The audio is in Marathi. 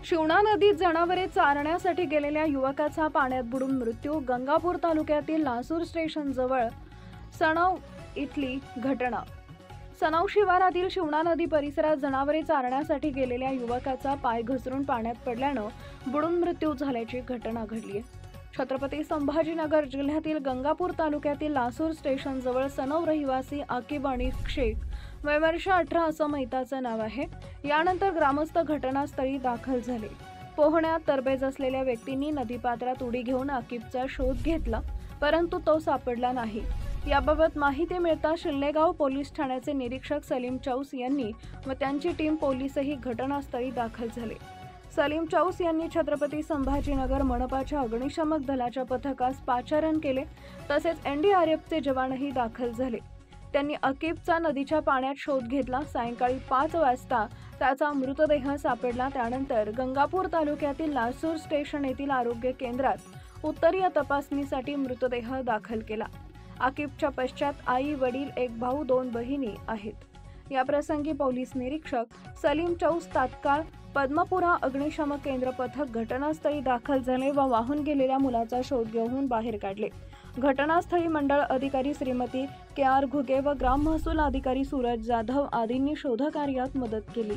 शिवणा नदीत जनावरे चारण्यासाठी गेलेल्या युवकाचा पाण्यात बुडून मृत्यू। गंगापूर तालुक्यातील लासूर स्टेशन जवळ सणव इथली घटना। सणव शिवारातील शिवणा नदी परिसरात जनावरे चारण्यासाठी गेलेल्या युवकाचा पाय घसरून पाण्यात पडल्यानं बुडून मृत्यू झाल्याची घटना घडली आहे। छत्रपती संभाजीनगर जिल्ह्यातील गंगापूर तालुक्यातील लासूर स्टेशन जवळ सनव रहिवासी आकिब आणि शेख वय वर्ष 18 असं मैताचं नाव आहे। यानंतर ग्रामस्थ घटनास्थळी दाखल झाले। पोहण्यात तरबेज असलेल्या व्यक्तींनी नदीपात्रात उडी घेऊन आकिबचा शोध घेतला, परंतु तो सापडला नाही। याबाबत माहिती मिळता शिल्लेगाव पोलीस ठाण्याचे निरीक्षक सलीम चौस यांनी व त्यांची टीम पोलीसही घटनास्थळी दाखल झाले। सलीम चौस यांनी छत्रपती संभाजीनगर मनपाच्या अग्निशमक दलाच्या पथकास पाचारण केले, तसेच NDRFचे जवानही दाखल झाले। त्यांनी आकिबचा नदीच्या पाण्यात शोध घेतला। सायंकाळी 5 वाजता त्याचा मृतदेह सापडला। त्यानंतर गंगापूर तालुक्यातील लासूर स्टेशन येथील आरोग्य केंद्रात उत्तरीय तपासणीसाठी मृतदेह दाखल केला। आकिबच्या पश्चात आई, वडील, एक भाऊ, 2 बहिणी आहेत। या प्रसंगी पोलीस निरीक्षक सलीम चौस तात्काळ पद्मपुरा अग्निशमक केंद्र पथक घटनास्थळी दाखल झाले व वाहून गेलेल्या मुलाचा शोध घेऊन बाहेर काढले। घटनास्थळी मंडळ अधिकारी श्रीमती KR घुगे व ग्राम महसूल अधिकारी सूरज जाधव आदींनी शोधकार्यात मदत केली।